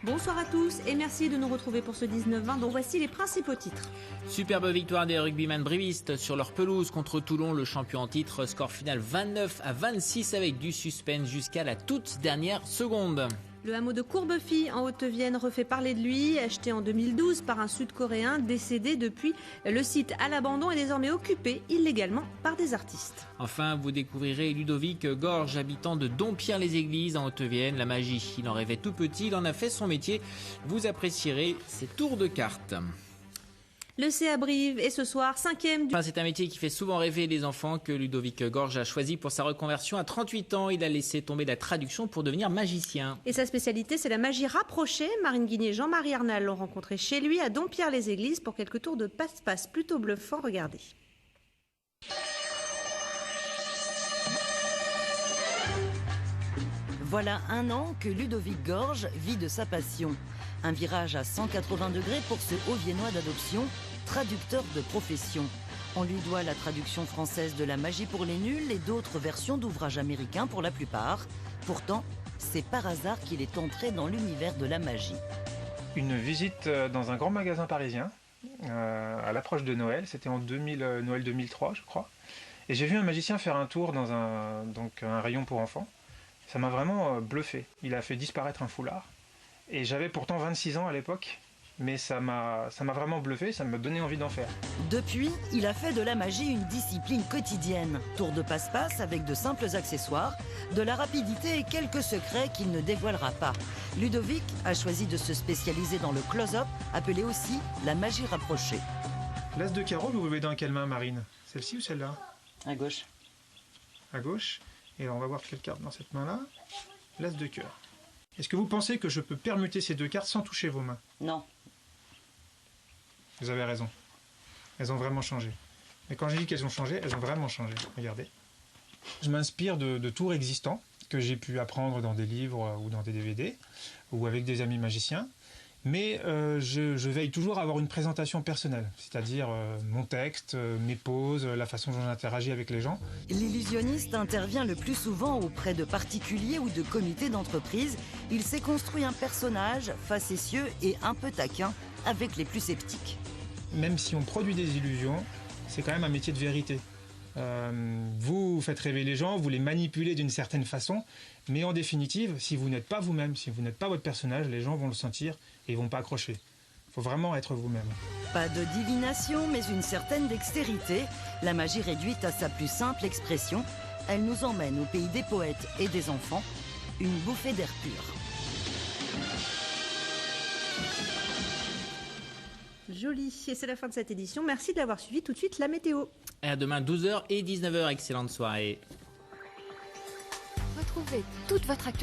Bonsoir à tous et merci de nous retrouver pour ce 19-20 dont voici les principaux titres. Superbe victoire des rugbyman brivistes sur leur pelouse contre Toulon, le champion en titre. Score final 29-26 avec du suspense jusqu'à la toute dernière seconde. Le hameau de Courbefy en Haute-Vienne refait parler de lui. Acheté en 2012 par un Sud-Coréen décédé depuis, le site à l'abandon est désormais occupé illégalement par des artistes. Enfin, vous découvrirez Ludovic Gorge, habitant de Dompierre-les-Églises en Haute-Vienne. La magie, il en rêvait tout petit, il en a fait son métier. Vous apprécierez ses tours de cartes. Le CA Brive est ce soir 5e du... C'est un métier qui fait souvent rêver les enfants que Ludovic Gorge a choisi pour sa reconversion. À 38 ans, il a laissé tomber la traduction pour devenir magicien. Et sa spécialité, c'est la magie rapprochée. Marine Guigné et Jean-Marie Arnal l'ont rencontré chez lui à Dompierre-les-Églises pour quelques tours de passe-passe plutôt bluffants. Regardez. Voilà un an que Ludovic Gorge vit de sa passion. Un virage à 180 degrés pour ce Haut-Viennois d'adoption, traducteur de profession. On lui doit la traduction française de La magie pour les nuls et d'autres versions d'ouvrages américains pour la plupart. Pourtant, c'est par hasard qu'il est entré dans l'univers de la magie. Une visite dans un grand magasin parisien, à l'approche de Noël, c'était en Noël 2003 je crois. Et j'ai vu un magicien faire un tour dans un rayon pour enfants. Ça m'a vraiment bluffé. Il a fait disparaître un foulard. Et j'avais pourtant 26 ans à l'époque, mais ça m'a vraiment bluffé, ça m'a donné envie d'en faire. Depuis, il a fait de la magie une discipline quotidienne. Tour de passe-passe avec de simples accessoires, de la rapidité et quelques secrets qu'il ne dévoilera pas. Ludovic a choisi de se spécialiser dans le close-up, appelé aussi la magie rapprochée. L'as de carreau, vous voulez dans quelle main, Marine? Celle-ci ou celle-là? À gauche. À gauche. Et on va voir quelle carte dans cette main-là. L'as de cœur. Est-ce que vous pensez que je peux permuter ces deux cartes sans toucher vos mains? Non. Vous avez raison. Elles ont vraiment changé. Mais quand je dis qu'elles ont changé, elles ont vraiment changé. Regardez. Je m'inspire de tours existants que j'ai pu apprendre dans des livres ou dans des DVD ou avec des amis magiciens. Mais je veille toujours à avoir une présentation personnelle, c'est-à-dire mon texte, mes poses, la façon dont j'interagis avec les gens. L'illusionniste intervient le plus souvent auprès de particuliers ou de comités d'entreprise. Il s'est construit un personnage facétieux et un peu taquin avec les plus sceptiques. Même si on produit des illusions, c'est quand même un métier de vérité. Vous faites rêver les gens, vous les manipulez d'une certaine façon, mais en définitive, si vous n'êtes pas vous-même, si vous n'êtes pas votre personnage, les gens vont le sentir et ils vont pas accrocher. Il faut vraiment être vous-même. Pas de divination, mais une certaine dextérité. La magie réduite à sa plus simple expression, elle nous emmène au pays des poètes et des enfants, une bouffée d'air pur. Joli. Et c'est la fin de cette édition. Merci de l'avoir suivi. Tout de suite, la météo. Et à demain 12h et 19h. Excellente soirée. Retrouvez toute votre actualité